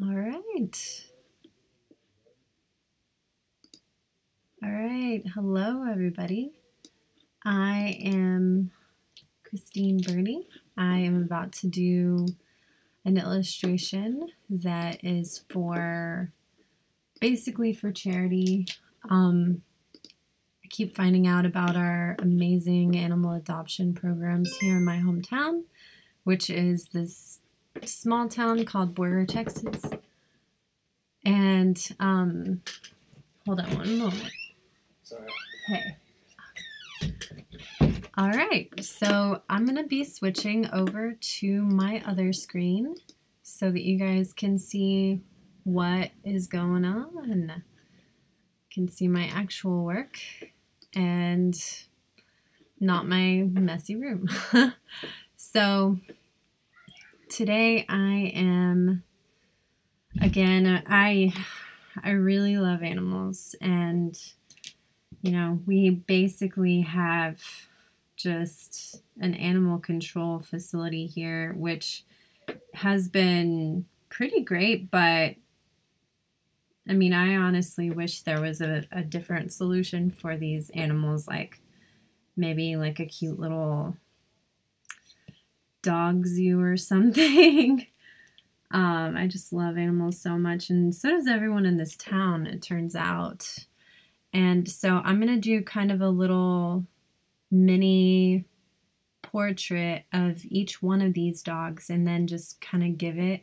All right. All right. Hello, everybody. I am Christine Burney. I am about to do an illustration that is basically for charity. I keep finding out about our amazing animal adoption programs here in my hometown, which is this small town called Borger, Texas. And hold on one moment. Sorry. Hey. All right, so I'm going to be switching over to my other screen so that you guys can see what is going on. Can see my actual work and not my messy room. So today I am, again, I really love animals, and we basically have just an animal control facility here, which has been pretty great, but I mean, I honestly wish there was a different solution for these animals, like maybe like a cute little dog zoo or something. I just love animals so much, and so does everyone in this town, it turns out. And so I'm going to do kind of a little mini portrait of each one of these dogs, and then just kind of give it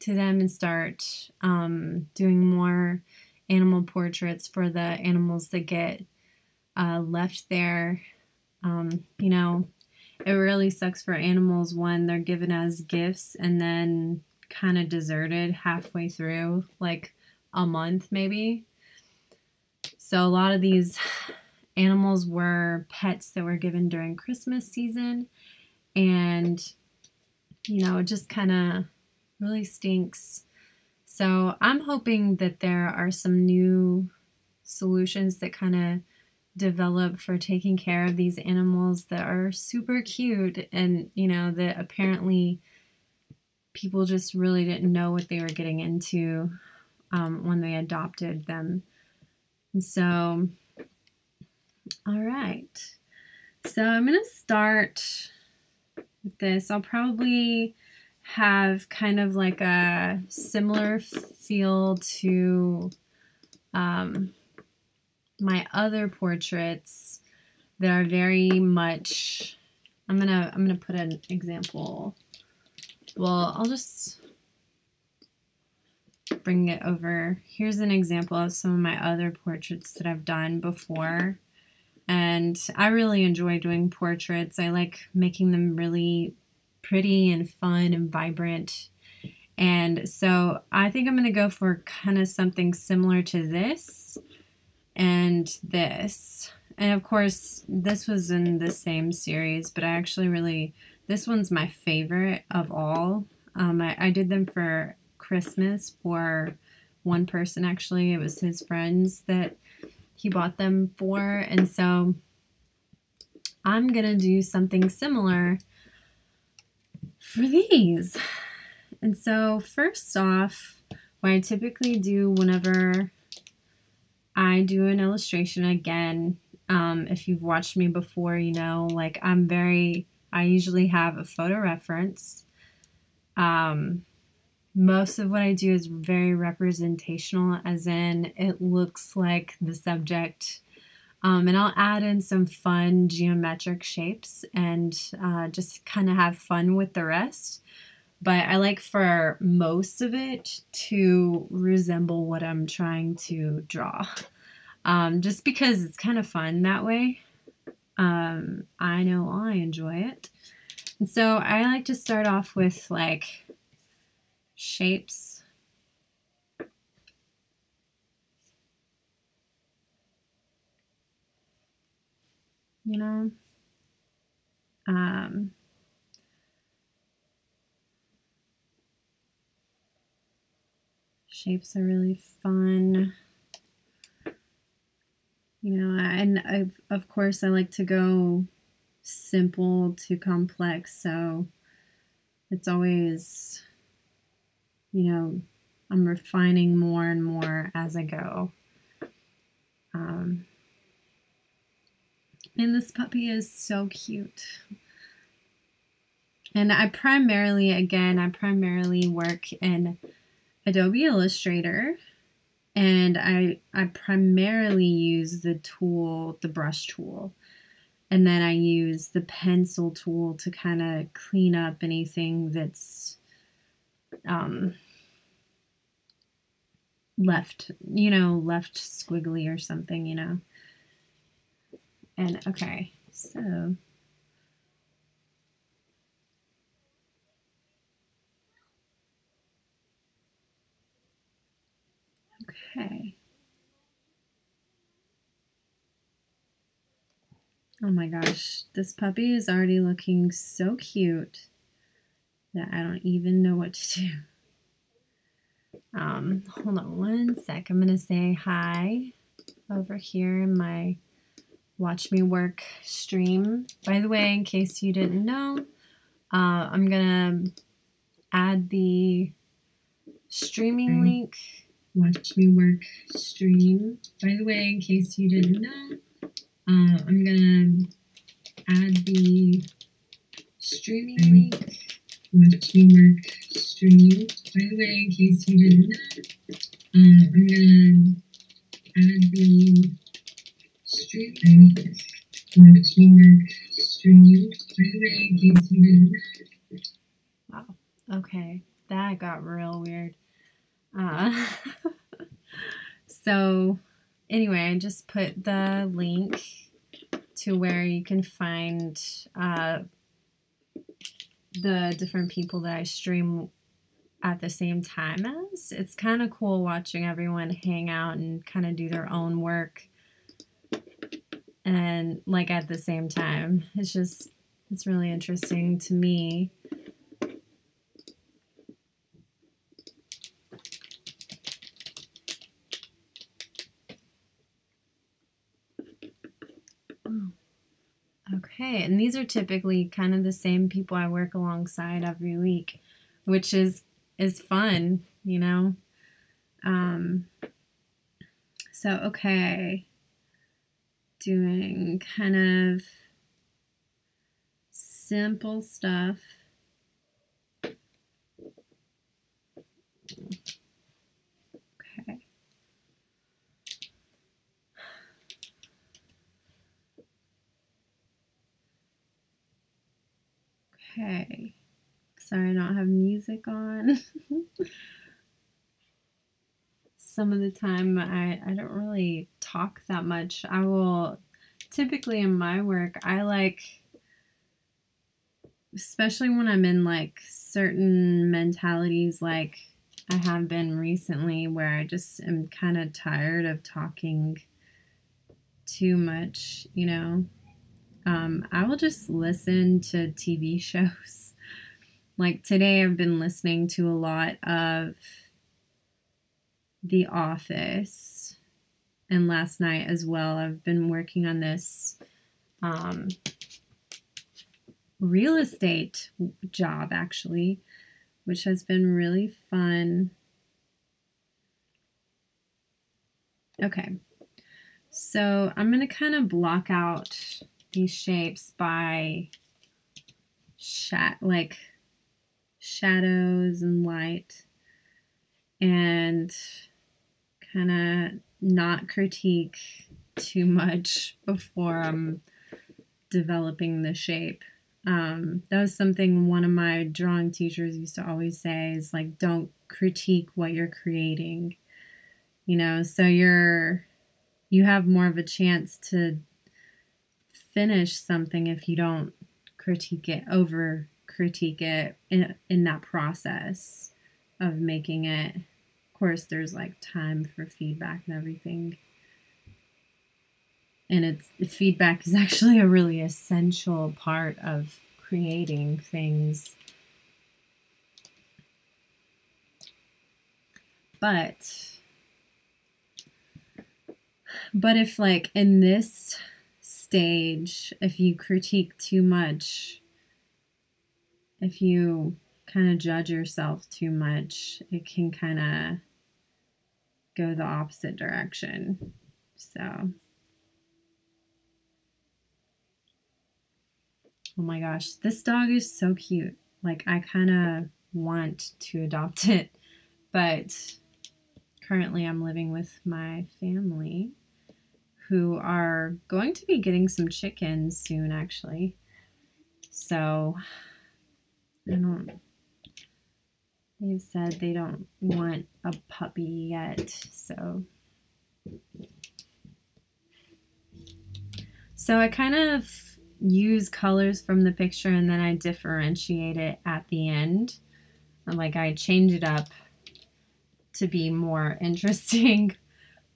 to them and start doing more animal portraits for the animals that get left there. It really sucks for animals when they're given as gifts and then kind of deserted halfway through, like a month maybe. So a lot of these animals were pets that were given during Christmas season, and it just kind of really stinks. So I'm hoping that there are some new solutions that kind of develop for taking care of these animals that are super cute, and that apparently people just really didn't know what they were getting into when they adopted them. And so, all right, so I'm gonna start with this. I'll probably have kind of like a similar feel to my other portraits that are very much, I'm gonna put an example. Well, I'll just bring it over. Here's an example of some of my other portraits that I've done before. And I really enjoy doing portraits. I like making them really pretty and fun and vibrant. And so I think I'm going to go for kind of something similar to this and this. And of course, this was in the same series, but I actually this one's my favorite of all. I did them for Christmas for one person, actually. It was his friends that he bought them for, and so I'm gonna do something similar for these. And so first off, what I typically do whenever I do an illustration, again, if you've watched me before, like I usually have a photo reference. Most of what I do is very representational, as in it looks like the subject. And I'll add in some fun geometric shapes and just kind of have fun with the rest. But I like for most of it to resemble what I'm trying to draw. Just because it's kind of fun that way. I know I enjoy it. And so I like to start off with like shapes. Shapes are really fun. And of course I like to go simple to complex, so it's always, I'm refining more and more as I go. And this puppy is so cute. And I primarily work in Adobe Illustrator, and I primarily use the brush tool. And then I use the pencil tool to kind of clean up anything that's left squiggly or something. And okay, so okay. Oh my gosh, this puppy is already looking so cute that I don't even know what to do. Hold on one sec. I'm gonna say hi over here in my Watch Me Work stream. By the way, in case you didn't know, I'm gonna add the streaming link. Watch Me Work stream. By the way, in case you didn't know, I'm gonna add the streaming link. Watch Me Work stream. By the way, in case you didn't know, I'm gonna add the streaming link. Watch Me Work stream. By the way, in case you didn't know. Wow. Okay, that got real weird. So anyway, I just put the link to where you can find the different people that I stream at the same time as. It's kind of cool watching everyone hang out and kind of do their own work and like at the same time. It's really interesting to me. Okay, and these are typically kind of the same people I work alongside every week, which is fun, So, okay, doing kind of simple stuff. Okay. Okay. Sorry, I don't have music on. Some of the time I don't really talk that much. I will typically in my work, I like, especially when I'm in like certain mentalities like I have been recently where I just am kind of tired of talking too much, I will just listen to TV shows. Like today I've been listening to a lot of The Office, and last night as well. I've been working on this real estate job actually, which has been really fun. Okay, so I'm going to kind of block out these shapes by shadows and light, and kind of not critique too much before I'm developing the shape. That was something one of my drawing teachers used to always say, is like, don't critique what you're creating, so you have more of a chance to finish something if you don't over critique it in that process of making it. Of course, there's like time for feedback and everything. And feedback is actually a really essential part of creating things. But if like in this stage, if you critique too much, if you kind of judge yourself too much, it can kind of go the opposite direction. So, oh my gosh, this dog is so cute. Like, I kind of want to adopt it, but currently I'm living with my family who are going to be getting some chickens soon, actually. So, they've said they don't want a puppy yet, so I kind of use colors from the picture and then I differentiate it at the end. Like, I change it up to be more interesting,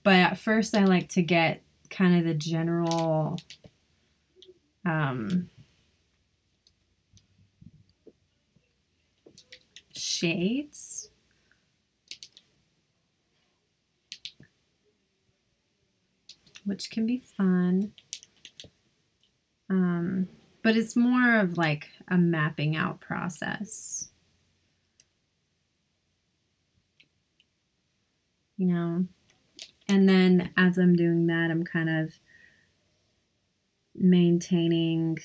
but at first I like to get kind of the general shades. Which can be fun. But it's more of like a mapping out process. You know? And then as I'm doing that, I'm kind of maintaining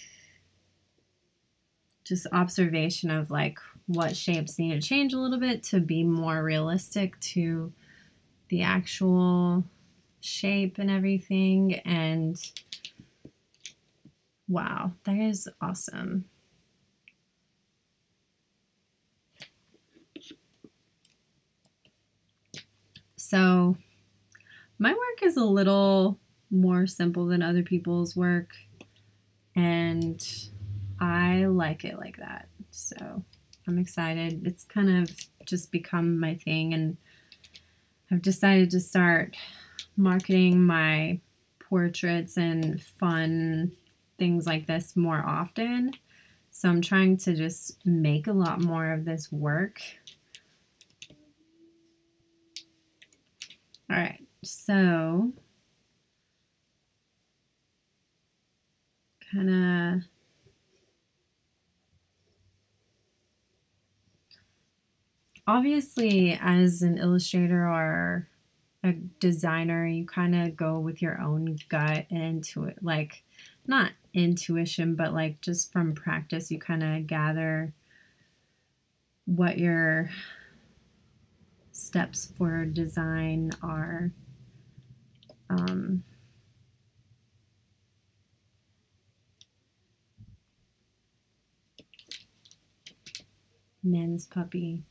just observation of like what shapes need to change a little bit to be more realistic to the actual shape and everything. And wow, that is awesome. So my work is a little more simple than other people's work, and I like it like that. So I'm excited. It's kind of just become my thing, and I've decided to start marketing my portraits and fun things like this more often. So I'm trying to just make a lot more of this work. All right, so kind of obviously as an illustrator or a designer, you kind of go with your own gut and like not intuition, but like just from practice, you kind of gather what your steps for design are. Man, this puppy.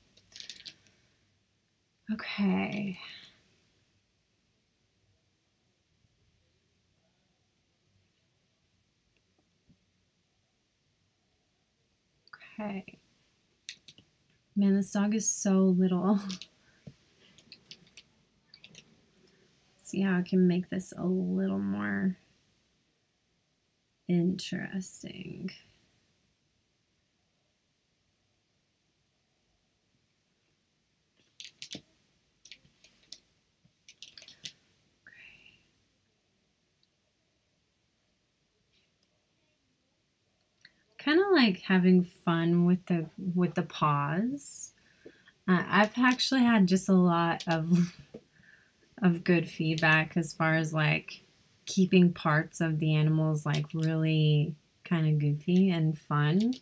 Okay. Okay. Man, this dog is so little. See how I can make this a little more interesting. Kind of like having fun with the paws. I've actually had just a lot of good feedback as far as like keeping parts of the animals like really kind of goofy and fun.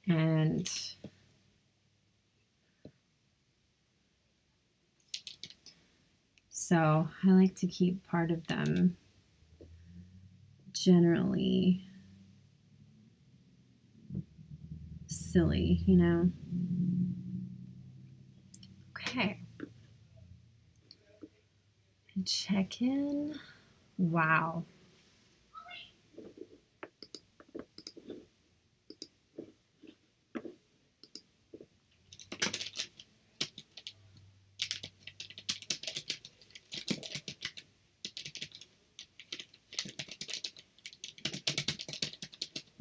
And so I like to keep part of them generally silly, you know? Okay. Check in. Wow.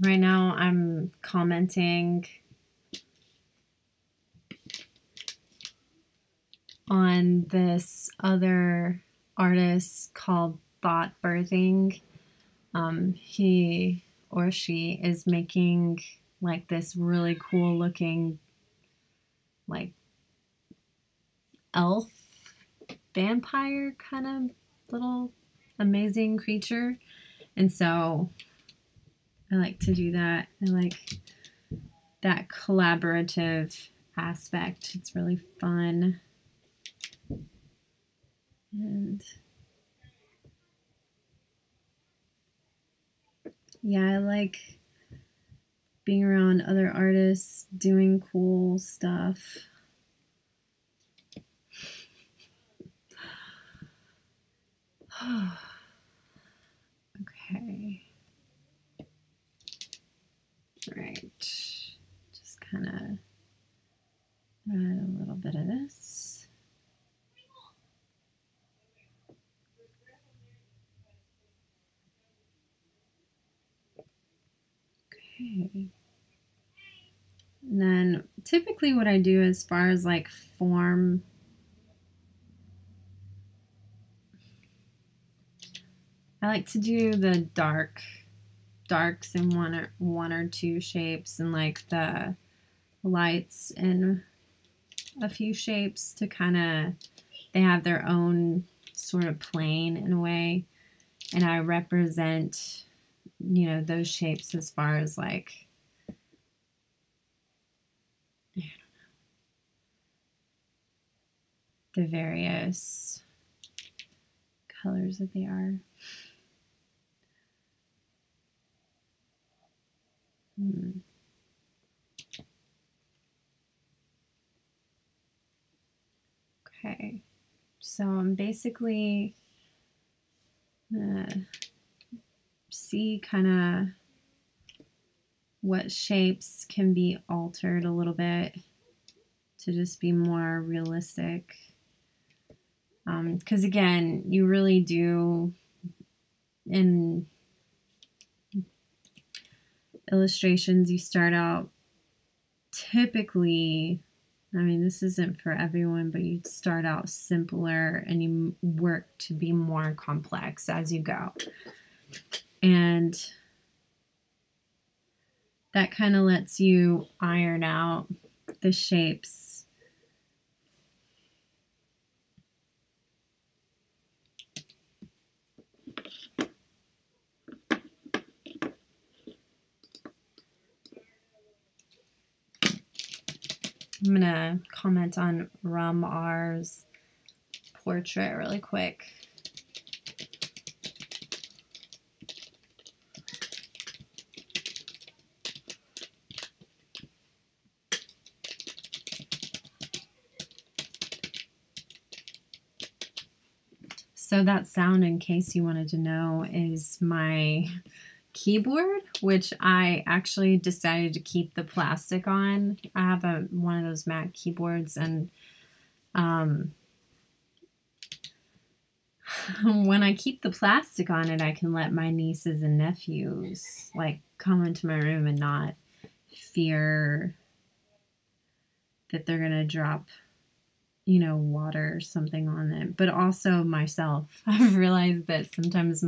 Right now I'm commenting on this other artist called Thought Birthing. He or she is making like this really cool looking like elf vampire kind of little amazing creature. And so I like to do that. I like that collaborative aspect. It's really fun. And yeah, I like being around other artists doing cool stuff. Okay. All right. Just kind of add a little bit of this. Okay. And then typically what I do as far as like form, I like to do the darks in one or two shapes, and like the lights in a few shapes to kind of, they have their own sort of plane in a way, and I represent, you know, those shapes as far as like, I don't know, the various colors that they are. Okay, so I'm basically see kind of what shapes can be altered a little bit to just be more realistic. Because again, you really do, in illustrations, you start out typically, I mean, this isn't for everyone, but you start out simpler and you work to be more complex as you go. And that kind of lets you iron out the shapes. I'm going to comment on Rum R's portrait really quick. So that sound, in case you wanted to know, is my keyboard, which I actually decided to keep the plastic on. I have one of those Mac keyboards, and when I keep the plastic on it, I can let my nieces and nephews like come into my room and not fear that they're gonna drop, you know, water or something on it. But also myself, I've realized that sometimes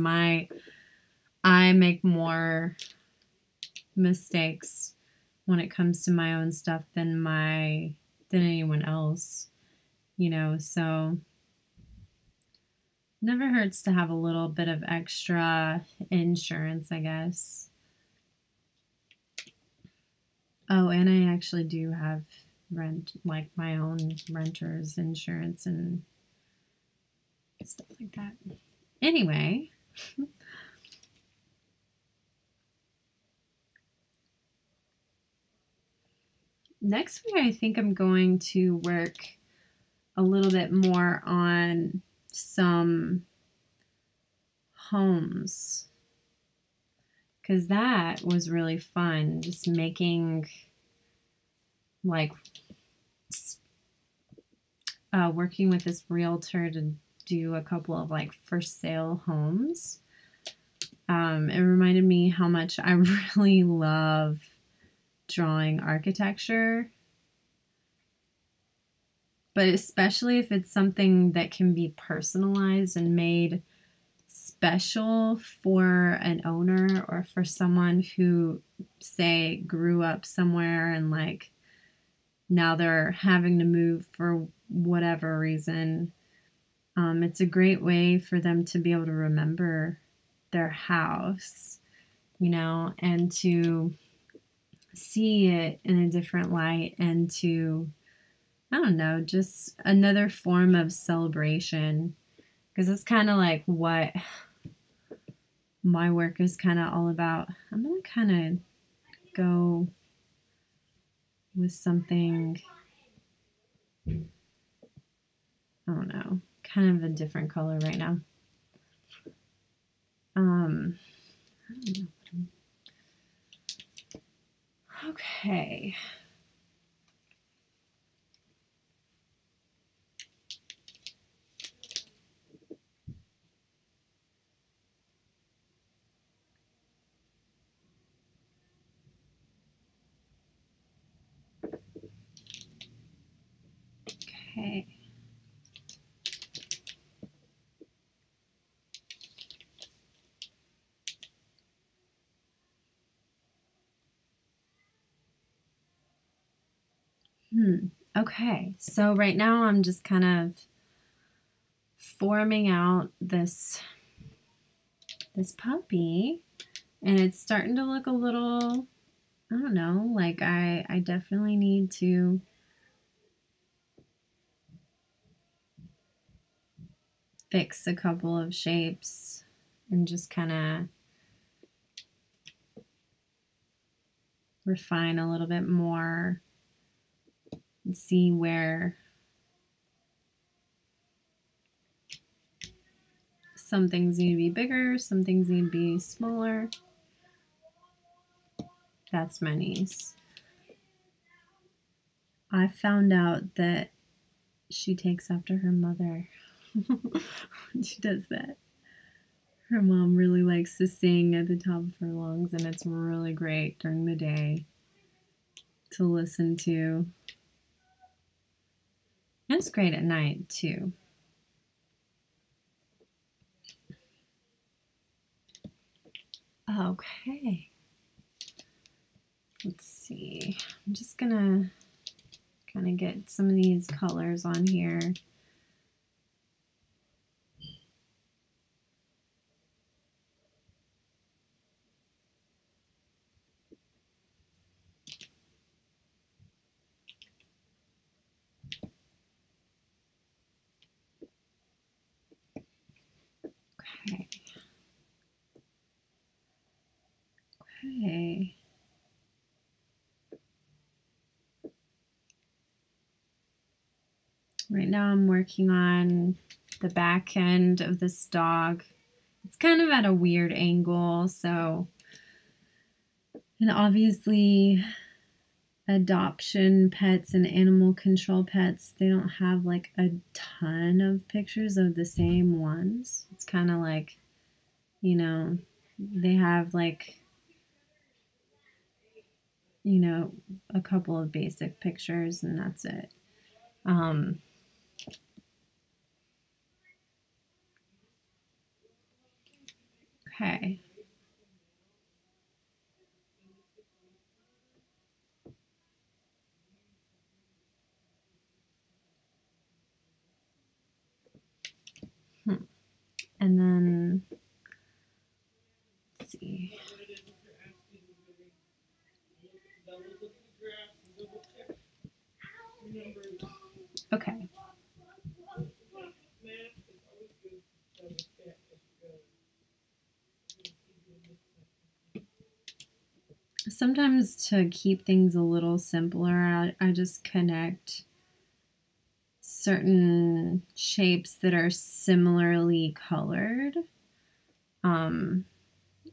I make more mistakes when it comes to my own stuff than anyone else, you know. So never hurts to have a little bit of extra insurance, I guess. Oh, and I actually do have like my own renter's insurance and stuff like that. Anyway, next week I think I'm going to work a little bit more on some homes, because that was really fun, just making like working with this realtor to do a couple of like for sale homes. It reminded me how much I really love drawing architecture, but especially if it's something that can be personalized and made special for an owner or for someone who, say, grew up somewhere and like now they're having to move for whatever reason. It's a great way for them to be able to remember their house, you know, and to see it in a different light and to, I don't know, just another form of celebration. Because it's kind of like what my work is kind of all about. I'm going to kind of go with something, I don't know, kind of a different color right now. I don't know. Okay. Okay. Okay, so right now I'm just kind of forming out this puppy, and it's starting to look a little, I don't know, like I definitely need to fix a couple of shapes and just kind of refine a little bit more and see where some things need to be bigger, some things need to be smaller. That's my niece. I found out that she takes after her mother when she does that. Her mom really likes to sing at the top of her lungs, and it's really great during the day to listen to. And it's great at night, too. Okay. Let's see. I'm just going to kind of get some of these colors on here. Okay. Okay. Right now I'm working on the back end of this dog. It's kind of at a weird angle, so, and obviously adoption pets and animal control pets, they don't have like a ton of pictures of the same ones. It's kind of like, you know, they have like, you know, a couple of basic pictures and that's it. Okay. And then, let's see. Okay. Sometimes to keep things a little simpler, I just connect certain shapes that are similarly colored,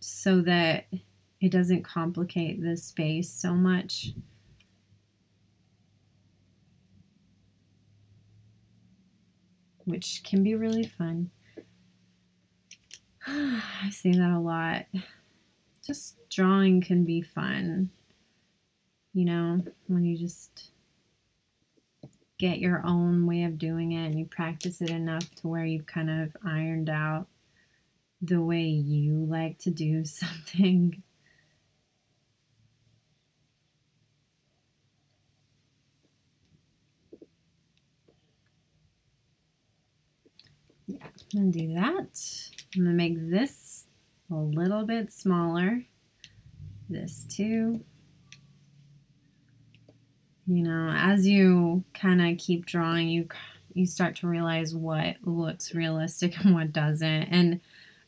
so that it doesn't complicate the space so much. Which can be really fun. I say that a lot. Just drawing can be fun, you know, when you just get your own way of doing it and you practice it enough to where you've kind of ironed out the way you like to do something. Yeah, I'm gonna do that. I'm gonna make this a little bit smaller. This too. You know, as you kind of keep drawing, you start to realize what looks realistic and what doesn't. And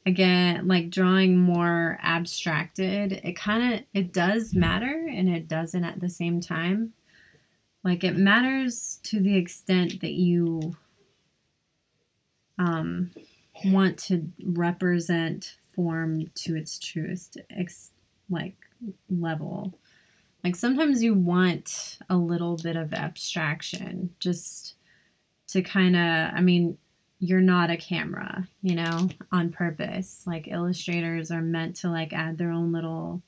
again, like drawing more abstracted, it does matter and it doesn't at the same time. Like it matters to the extent that you want to represent form to its truest like level. Like sometimes you want a little bit of abstraction just to kind of, I mean, you're not a camera, you know, on purpose. Like illustrators are meant to like add their own little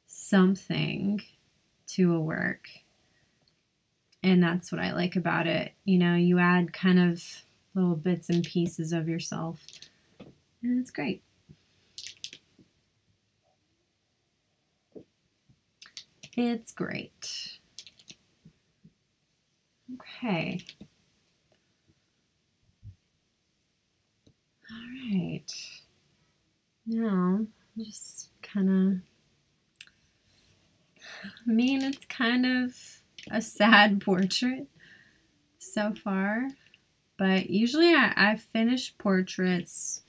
something to a work. And that's what I like about it. You know, you add kind of little bits and pieces of yourself, and it's great. It's great. Okay. All right. Now, just kind of, I mean, it's kind of a sad portrait so far, but usually I finish portraits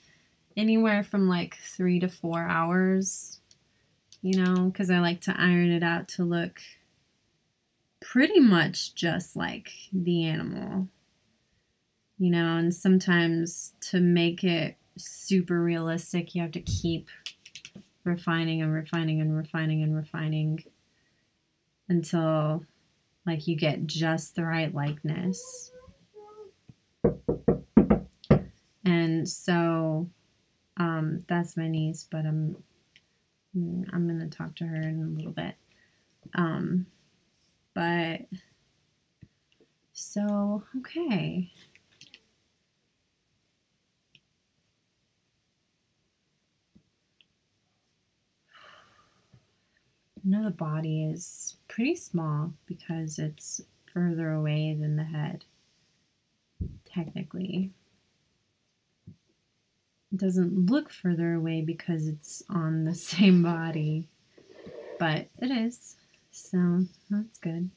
anywhere from like 3 to 4 hours. You know, because I like to iron it out to look pretty much just like the animal. You know, and sometimes to make it super realistic, you have to keep refining and refining and refining and refining until like you get just the right likeness. And so that's my niece, but I'm going to talk to her in a little bit. But so, okay. I know the body is pretty small because it's further away than the head, technically. It doesn't look further away because it's on the same body, but it is, so that's good.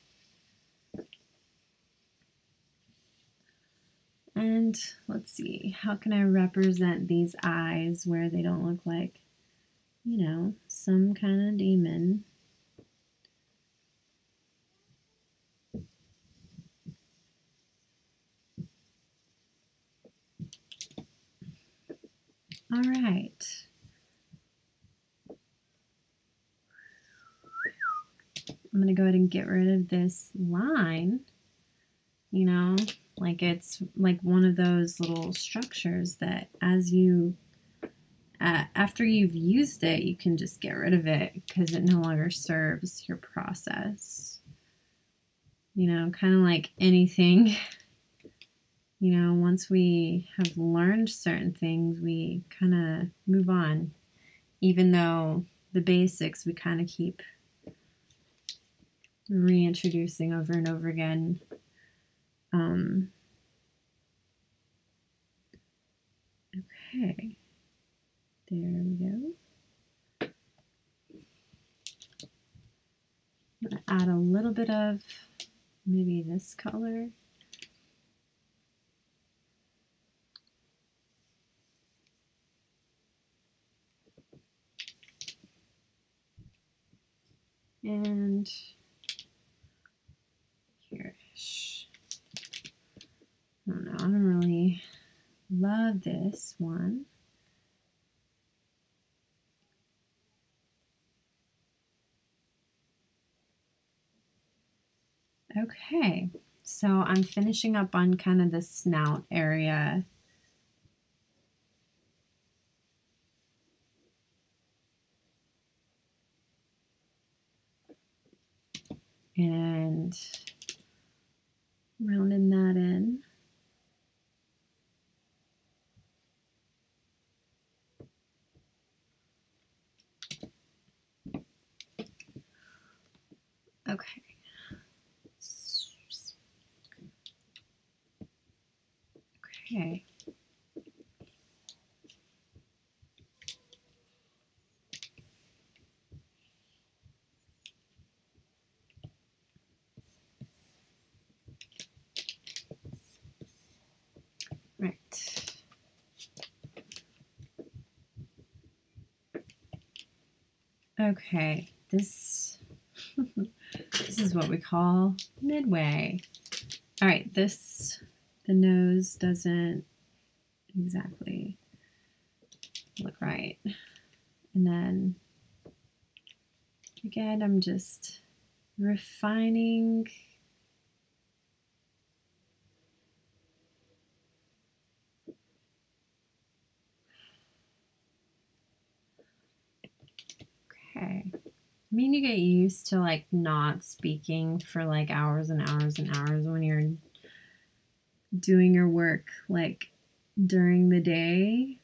And let's see, how can I represent these eyes where they don't look like, you know, some kind of demon? All right. I'm going to go ahead and get rid of this line, you know, like it's like one of those little structures that as you, after you've used it, you can just get rid of it because it no longer serves your process. You know, kind of like anything, you know, once we have learned certain things, we kind of move on, even though the basics we kind of keep reintroducing over and over again. Okay, there we go. I'm going to add a little bit of maybe this color. And here, I don't know, I don't really love this one. Okay, so I'm finishing up on kind of the snout area. And rounding that in. Okay. Right. Okay, this is what we call midway. All right, the nose doesn't exactly look right. And then again, I'm just refining. Okay. I mean, you get used to like not speaking for like hours and hours and hours when you're doing your work like during the day.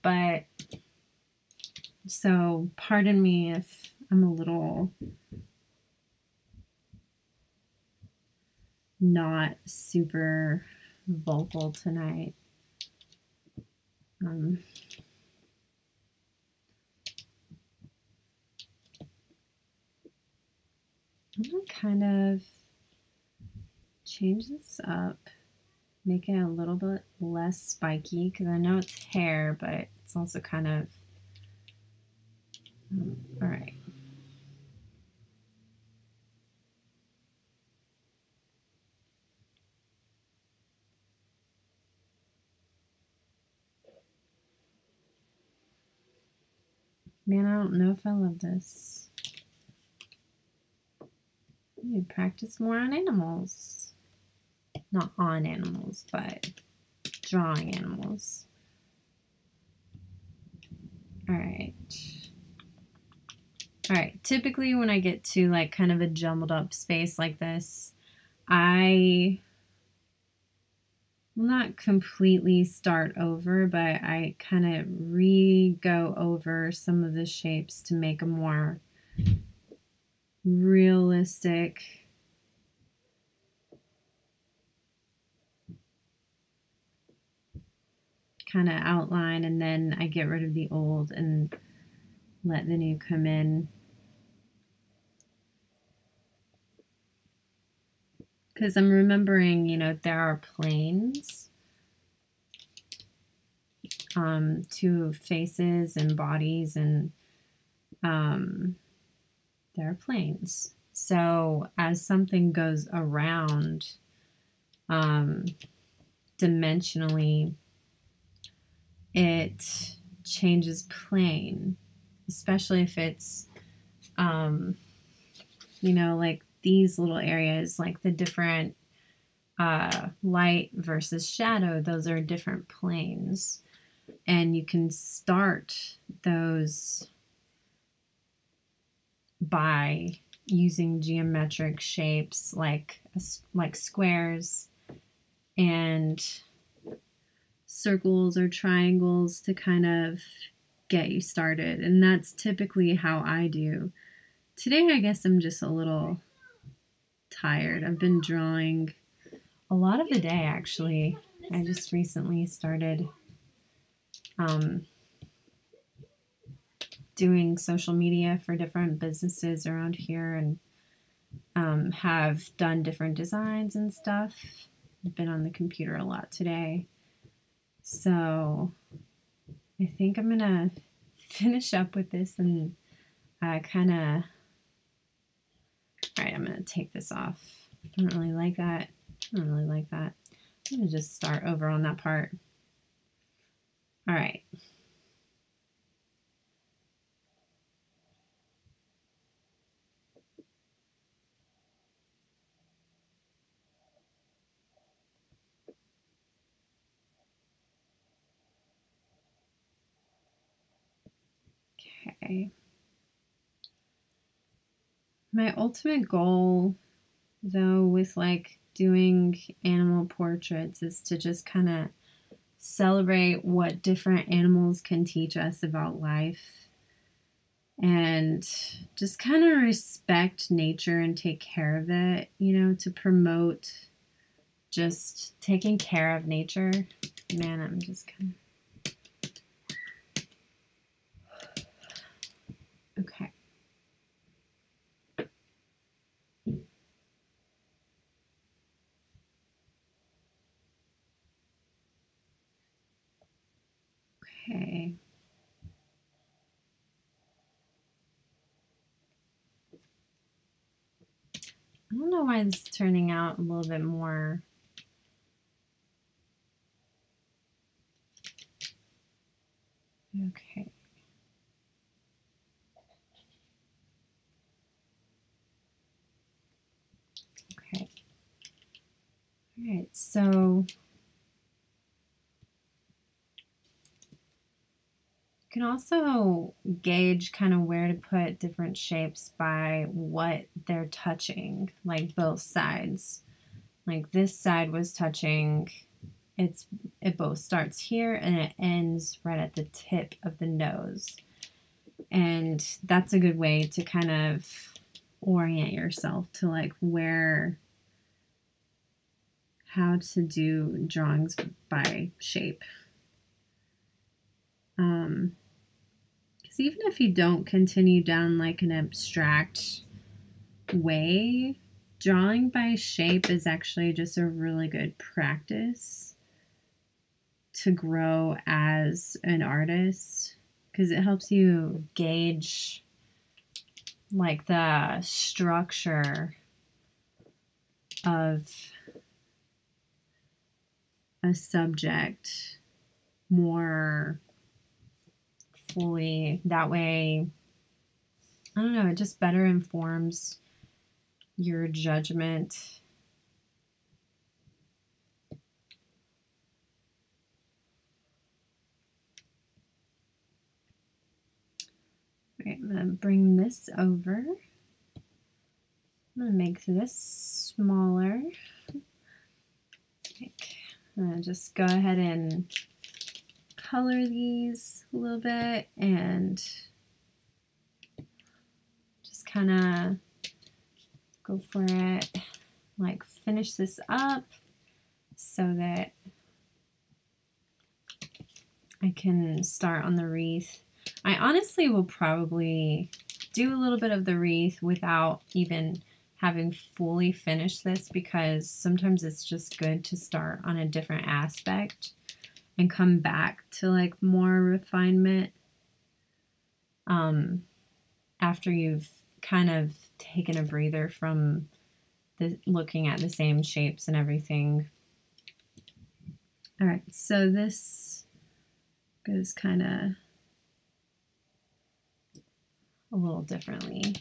But so pardon me if I'm a little not super vocal tonight. I'm gonna kind of change this up, make it a little bit less spiky because I know it's hair, but it's also kind of all right. Man, I don't know if I love this. I need to practice more on animals. Not on animals, but drawing animals. All right. All right. Typically when I get to like kind of a jumbled up space like this, I will not completely start over, but I kind of go over some of the shapes to make a more realistic kind of outline, and then I get rid of the old and let the new come in. Because I'm remembering, you know, there are planes to faces and bodies, and there are planes. So as something goes around dimensionally, it changes plane, especially if it's, you know, like these little areas, like the different light versus shadow, those are different planes. And you can start those by using geometric shapes like squares and circles or triangles to kind of get you started. And that's typically how I do. Today, I guess I'm just a little tired. I've been drawing a lot of the day, actually. I just recently started doing social media for different businesses around here, and have done different designs and stuff. I've been on the computer a lot today. So I think I'm gonna finish up with this and kind of, all right, I'm gonna take this off. I don't really like that. I don't really like that. I'm gonna just start over on that part. All right. Okay. My ultimate goal, though, with like doing animal portraits is to just kind of celebrate what different animals can teach us about life. and just kind of respect nature and take care of it, to promote just taking care of nature. Man, I'm just kind of, okay. Okay. I don't know why this is turning out a little bit more. Okay. Okay. All right, so you can also gauge kind of where to put different shapes by what they're touching, like both sides. Like this side was touching, it both starts here and it ends right at the tip of the nose. And that's a good way to kind of orient yourself to like how to do drawings by shape. Because even if you don't continue down like an abstract way, drawing by shape is actually just a really good practice to grow as an artist, because it helps you gauge like the structure of a subject more fully. That way, I don't know, it just better informs your judgment. Okay, I'm going to bring this over. I'm going to make this smaller. Okay. I'm going to just go ahead and color these a little bit and just kind of go for it. Like finish this up so that I can start on the wreath. I honestly will probably do a little bit of the wreath without even having fully finished this, because sometimes it's just good to start on a different aspect and come back to like more refinement after you've kind of taken a breather from looking at the same shapes and everything. All right, so this goes kind of a little differently.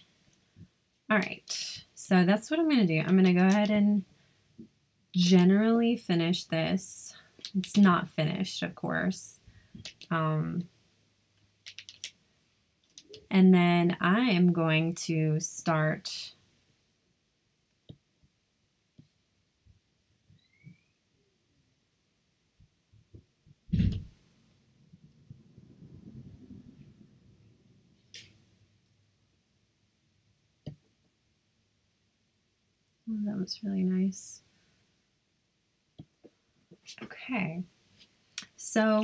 All right, so that's what I'm going to do. I'm going to go ahead and generally finish this. It's not finished, of course. And then I am going to start that was really nice. Okay, so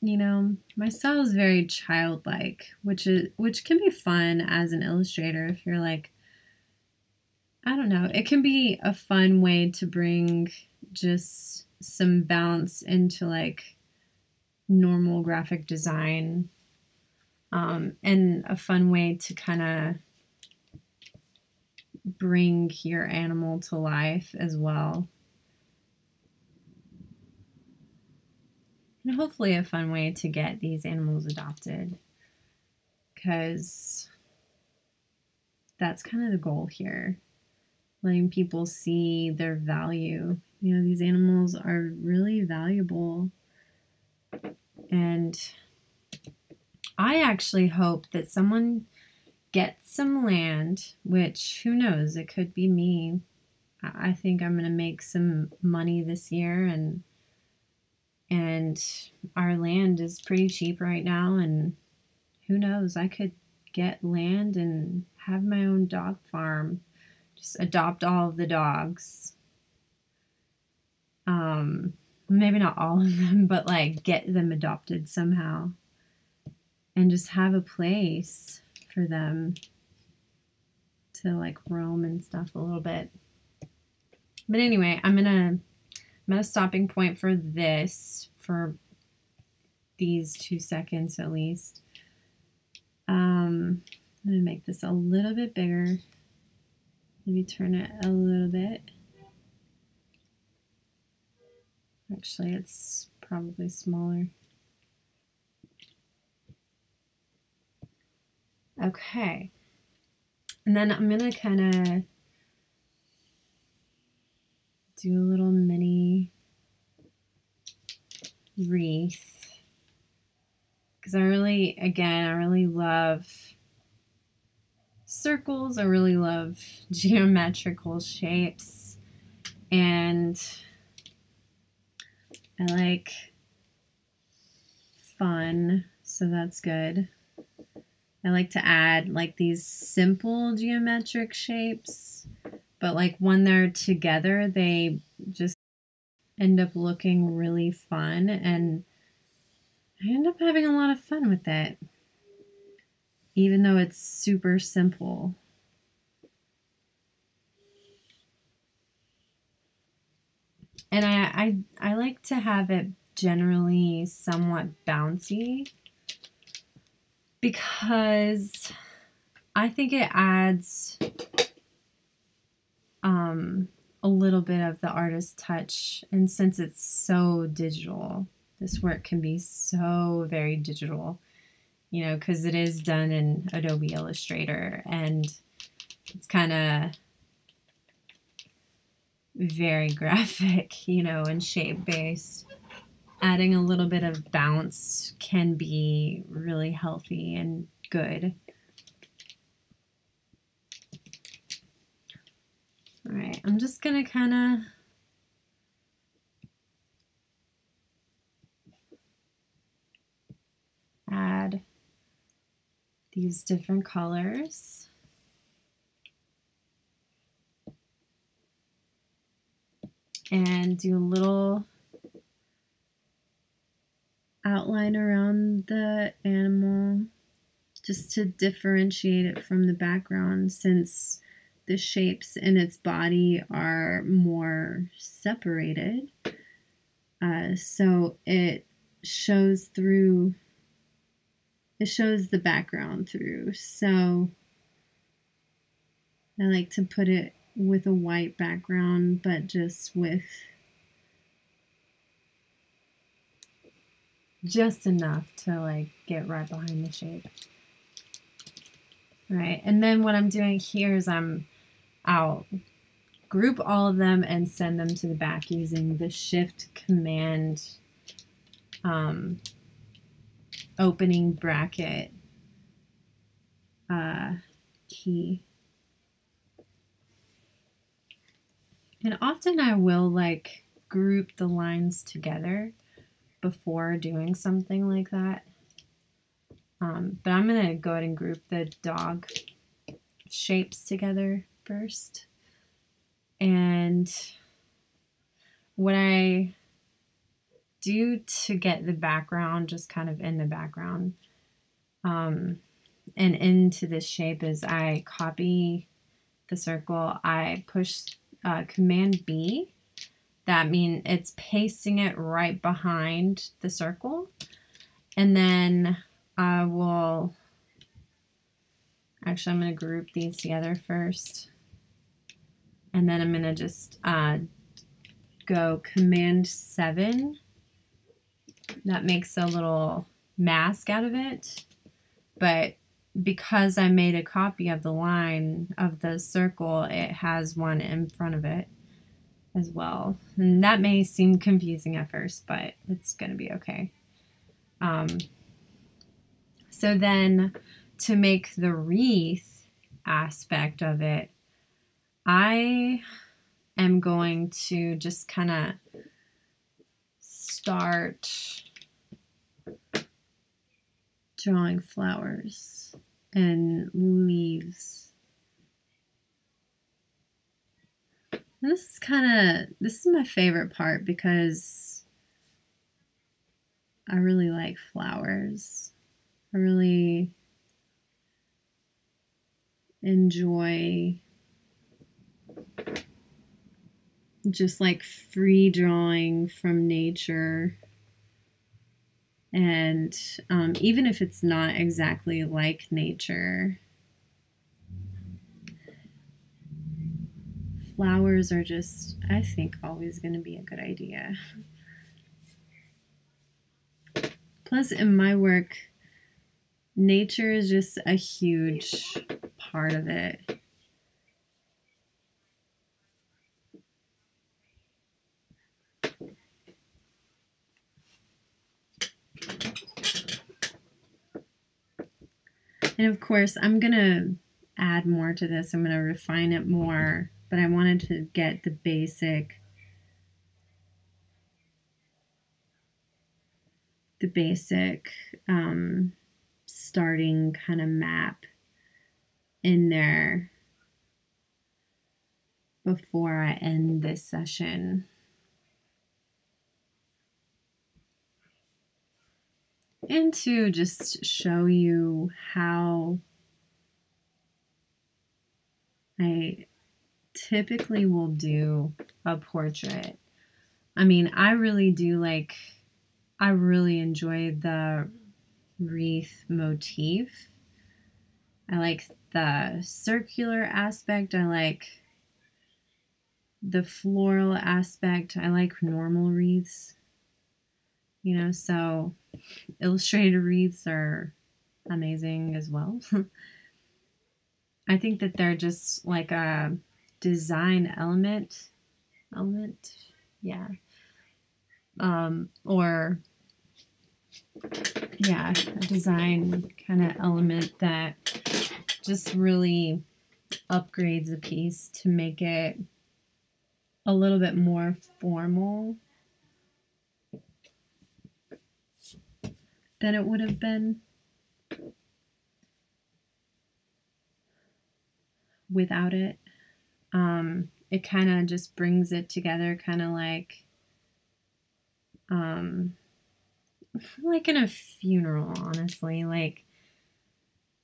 my style is very childlike, which can be fun as an illustrator if you're like, I don't know, it can be a fun way to bring just some balance into like normal graphic design, and a fun way to kind of bring your animal to life as well. And hopefully a fun way to get these animals adopted, because that's kind of the goal here. Letting people see their value. These animals are really valuable. And I actually hope that someone gets some land, which who knows, it could be me. I think I'm going to make some money this year, and our land is pretty cheap right now, and who knows, I could get land and have my own dog farm. Just adopt all of the dogs. Maybe not all of them, but like get them adopted somehow. And just have a place for them to like roam and stuff a little bit. But anyway, I'm at a stopping point for this, for these 2 seconds at least. I'm going to make this a little bit bigger. Maybe turn it a little bit. Actually, it's probably smaller. Okay. And then I'm going to kind of do a little mini wreath. Because I really love circles. I really love geometrical shapes. And I like fun, so that's good. I like to add like these simple geometric shapes, but like when they're together, they just end up looking really fun, and I end up having a lot of fun with it, even though it's super simple. And I like to have it generally somewhat bouncy, because I think it adds a little bit of the artist touch. And since it's so digital, this work can be so very digital, you know, because it is done in Adobe Illustrator, and it's kind of very graphic, you know, and shape-based. Adding a little bit of bounce can be really healthy and good. All right, I'm just gonna kind of add these different colors. And do a little outline around the animal just to differentiate it from the background, since the shapes in its body are more separated. So it shows through, it shows the background through. So I like to put it with a white background, but just with just enough to like get right behind the shape. All right, and then what I'm doing here is I'll group all of them and send them to the back using the Shift Command opening bracket key. And often I will like group the lines together before doing something like that. But I'm going to go ahead and group the dog shapes together first. And what I do to get the background just kind of in the background and into this shape is I copy the circle, I push Command B. That means it's pasting it right behind the circle. And then I will, actually I'm going to group these together first. And then I'm going to just go Command 7. That makes a little mask out of it. But because I made a copy of the line of the circle, it has one in front of it as well. And that may seem confusing at first, but it's going to be okay. So then to make the wreath aspect of it, I am going to just kind of start drawing flowers. and leaves. And this is my favorite part because I really like flowers. I really enjoy just like free drawing from nature. And even if it's not exactly like nature, flowers are just, I think, always going to be a good idea. Plus, in my work, nature is just a huge part of it. And of course, I'm going to add more to this. I'm going to refine it more, but I wanted to get the basic starting kind of map in there before I end this session. And to just show you how I typically will do a portrait. I mean, I really enjoy the wreath motif. I like the circular aspect. I like the floral aspect. I like normal wreaths. You know, so illustrated wreaths are amazing as well. I think that they're just like a design element, yeah. Or yeah, a design kind of element that just really upgrades a piece to make it a little bit more formal than it would have been without it. It kind of just brings it together, kind of like in a funeral, honestly. Like,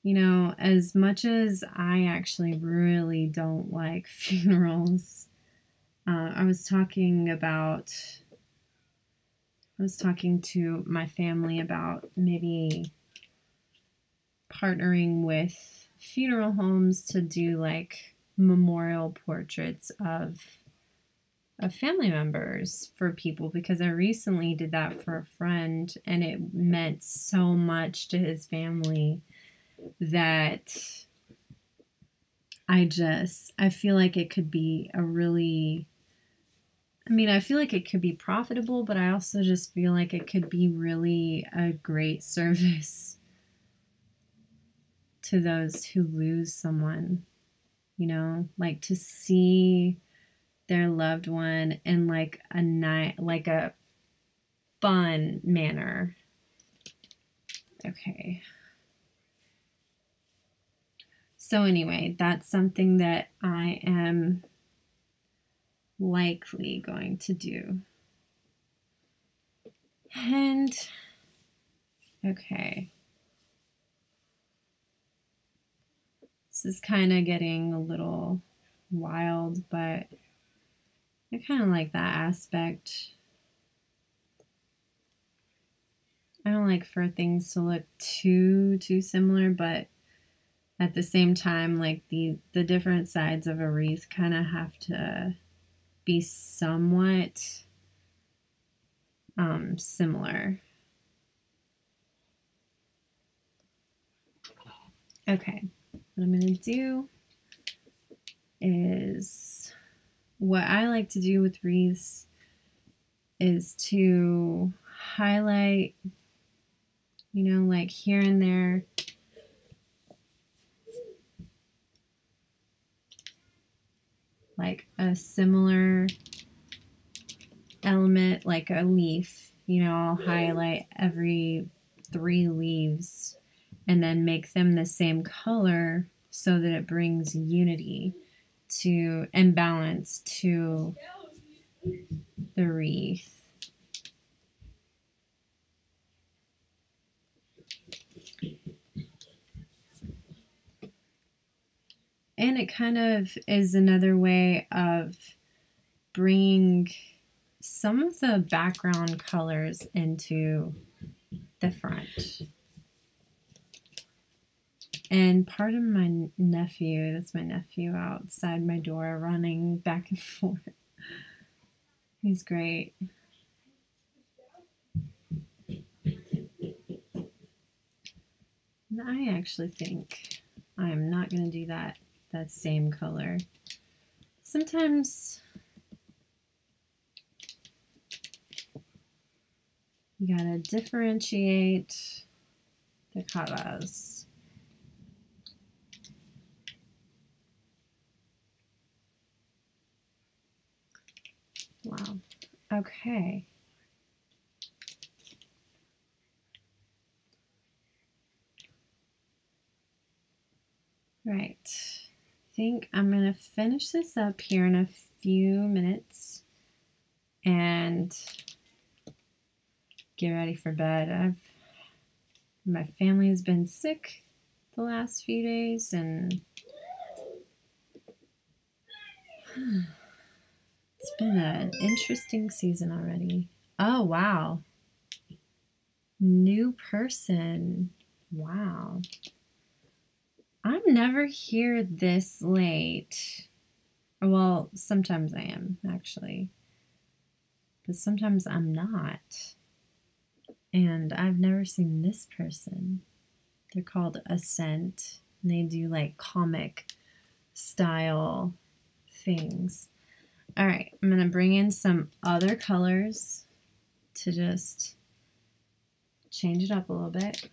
you know, as much as I actually really don't like funerals, I was talking to my family about maybe partnering with funeral homes to do like memorial portraits of family members for people, because I recently did that for a friend and it meant so much to his family that I feel like it could be I feel like it could be profitable, but I also just feel like it could be really a great service to those who lose someone, you know, like to see their loved one in like a fun manner. Okay. So anyway, that's something that I am likely going to do. And okay. This is kind of getting a little wild, but I kind of like that aspect. I don't like for things to look too similar, but at the same time, like the different sides of a wreath kind of have to be somewhat similar. Okay, what I'm going to do is, what I like to do with wreaths is to highlight, you know, like here and there, like a similar element, like a leaf. You know, I'll highlight every 3 leaves and then make them the same color so that it brings unity to and balance to the wreath. And it kind of is another way of bringing some of the background colors into the front. And pardon my nephew, that's my nephew outside my door running back and forth. He's great. And I actually think I am not going to do that same color. Sometimes you gotta differentiate the colors. Wow. Okay. Right. I think I'm going to finish this up here in a few minutes and get ready for bed. My family has been sick the last few days, and it's been an interesting season already. Oh, wow. New person. Wow. I'm never here this late. Well, sometimes I am, actually. But sometimes I'm not. And I've never seen this person. They're called Ascent. And they do like comic style things. All right, I'm going to bring in some other colors to just change it up a little bit.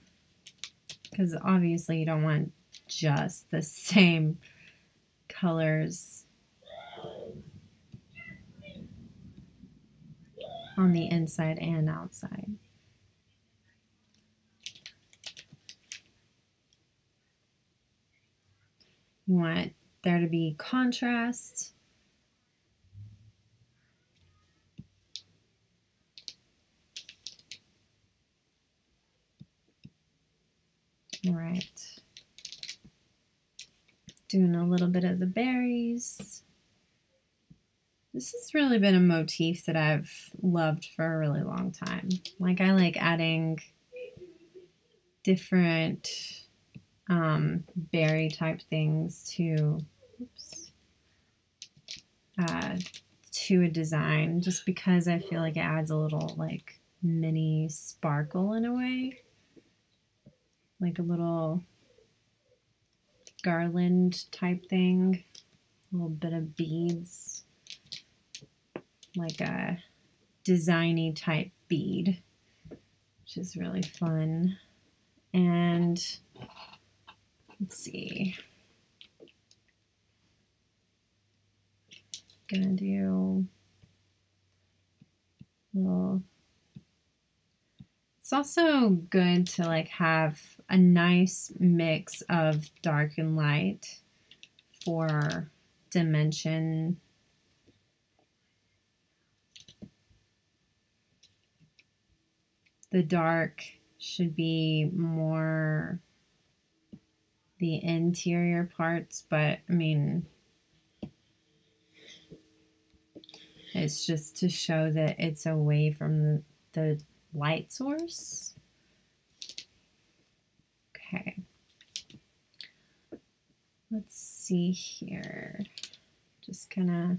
Because obviously you don't want just the same colors on the inside and outside. You want there to be contrast. All right. Doing a little bit of the berries. This has really been a motif that I've loved for a really long time. Like, I like adding different berry type things to a design, just because I feel like it adds a little like mini sparkle in a way, like a little garland type thing, a little bit of beads, like a designy type bead, which is really fun. And let's see, gonna do a little. It's also good to like have a nice mix of dark and light for dimension. The dark should be more the interior parts, but I mean, it's just to show that it's away from the light source. Okay. Let's see here. Just gonna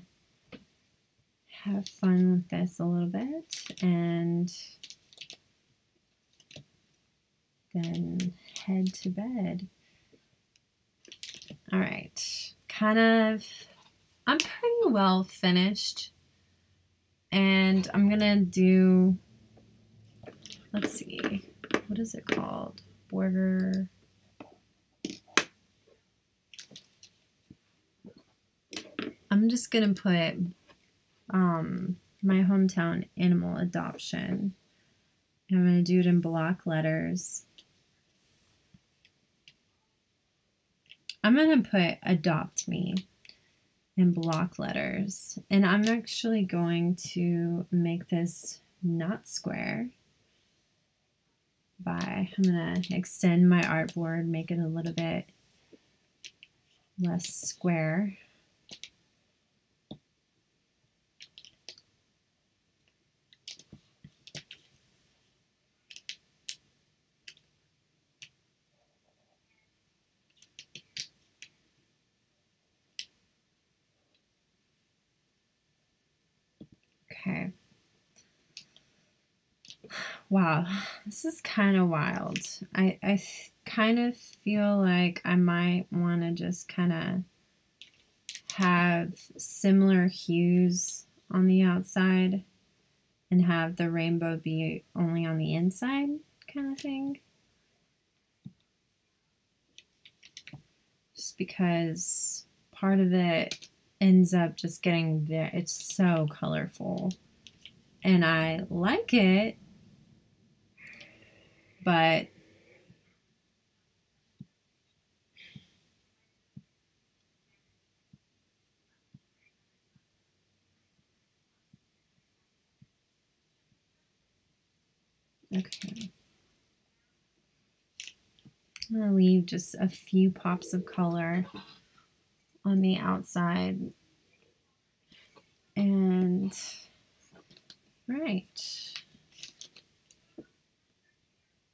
have fun with this a little bit and then head to bed. All right. I'm pretty well finished. And I'm gonna do, let's see, what is it called? Border. I'm just gonna put my hometown animal adoption. I'm gonna do it in block letters. I'm going to put adopt me in block letters. And I'm actually going to make this not square I'm going to extend my artboard, make it a little bit less square. Okay. Wow, this is kind of wild. I kind of feel like I might want to just kind of have similar hues on the outside and have the rainbow be only on the inside kind of thing. Just because part of it ends up just getting there. It's so colorful and I like it, but okay. I'm going to leave just a few pops of color on the outside. And right.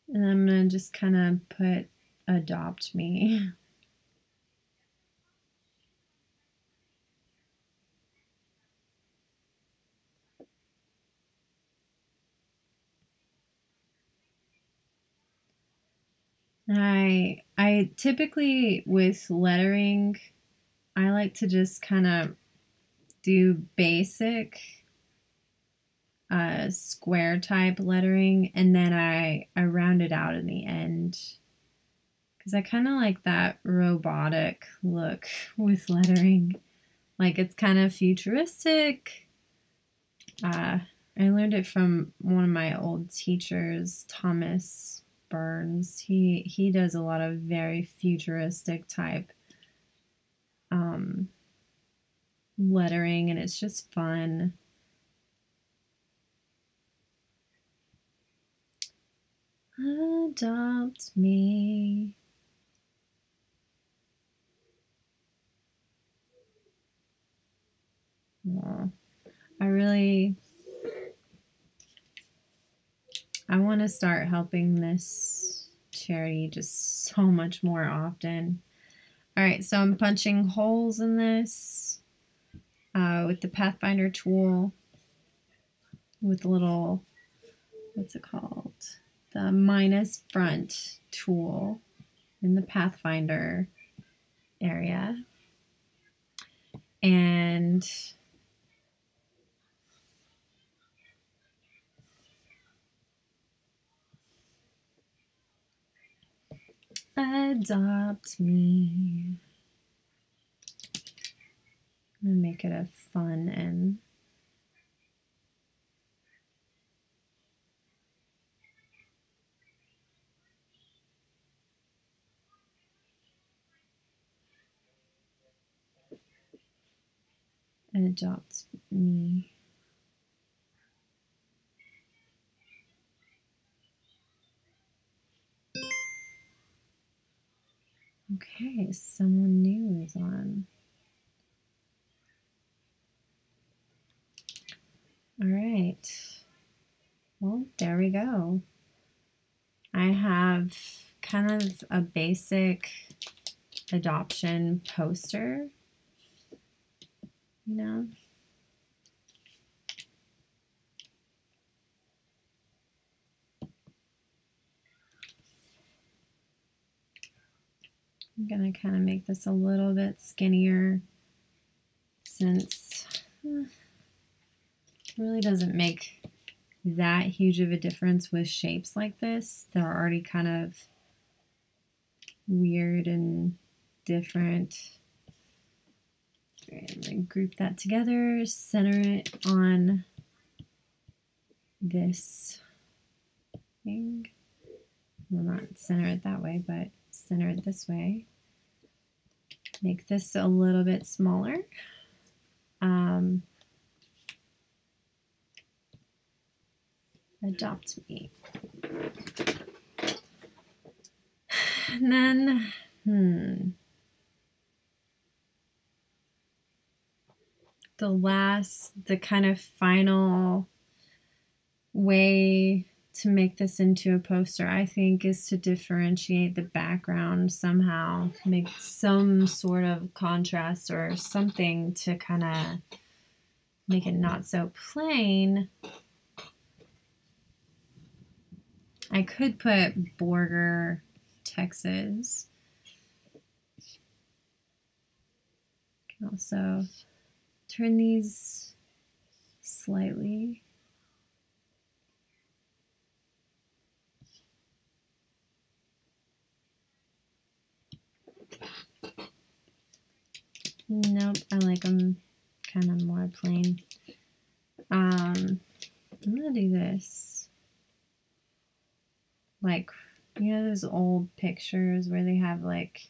And I'm going to just kind of put adopt me. I typically with lettering, I like to just kind of do basic square type lettering, and then I round it out in the end because I kind of like that robotic look with lettering. Like it's kind of futuristic. I learned it from one of my old teachers, Thomas Burns. He does a lot of very futuristic type lettering, and it's just fun. Adopt me. Well, I want to start helping this charity just so much more often. All right, so I'm punching holes in this with the Pathfinder tool with the little, what's it called? The minus front tool in the Pathfinder area. And adopt me. I'm gonna make it a fun and adopt me. Okay, someone new is on. All right. Well, there we go. I have kind of a basic adoption poster, you know. I'm gonna kind of make this a little bit skinnier since it really doesn't make that huge of a difference with shapes like this. They're already kind of weird and different. I'm gonna group that together, center it on this thing. Well, not center it that way, but center it this way. make this a little bit smaller. Adopt Me. And then, the kind of final way to make this into a poster, I think, is to differentiate the background somehow, make some sort of contrast or something to kind of make it not so plain. I could put Borger, Texas. Can also turn these slightly. Nope, I like them kind of more plain. I'm gonna do this. Like, you know those old pictures where they have like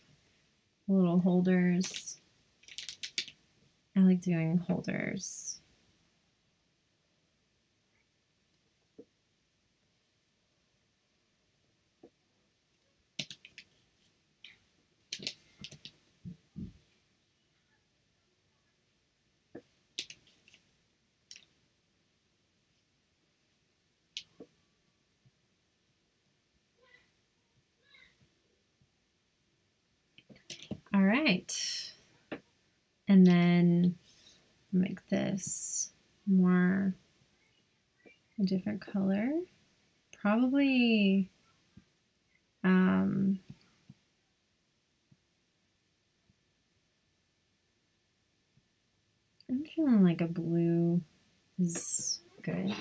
little holders? I like doing holders. All right, and then make this more a different color. Probably, I'm feeling like a blue is good.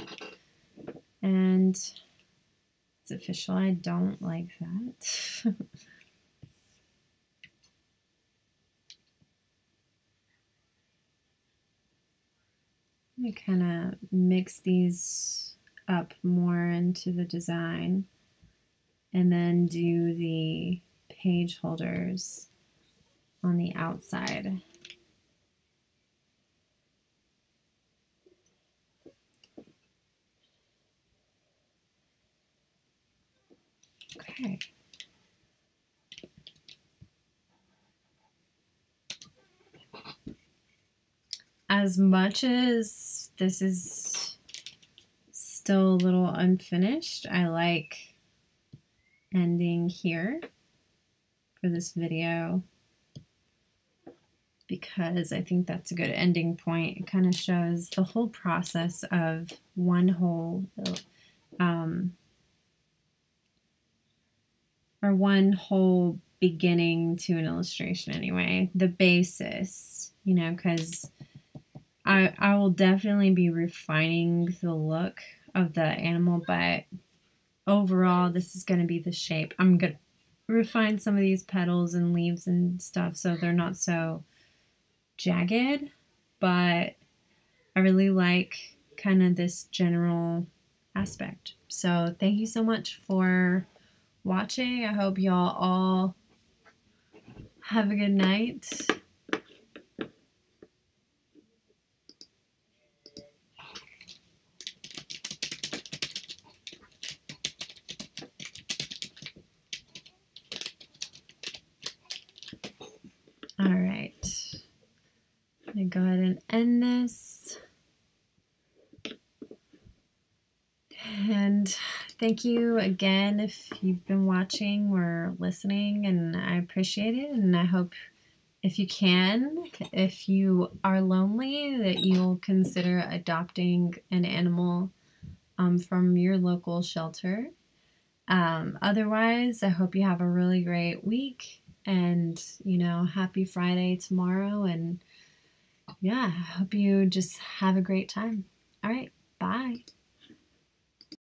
And it's official, I don't like that. Let me kind of mix these up more into the design and then do the page holders on the outside. Okay. As much as this is still a little unfinished, I like ending here for this video because I think that's a good ending point. It kind of shows the whole process of one whole or one whole beginning to an illustration anyway, the basis, you know, because I will definitely be refining the look of the animal, but overall this is going to be the shape. I'm going to refine some of these petals and leaves and stuff so they're not so jagged, but I really like kind of this general aspect. So thank you so much for watching. I hope y'all all have a good night. All right, I'm gonna go ahead and end this. And thank you again if you've been watching or listening, and I appreciate it. And I hope if you can, if you are lonely, that you'll consider adopting an animal from your local shelter. Otherwise, I hope you have a really great week and, you know, happy Friday tomorrow. And yeah, I hope you just have a great time. All right, bye.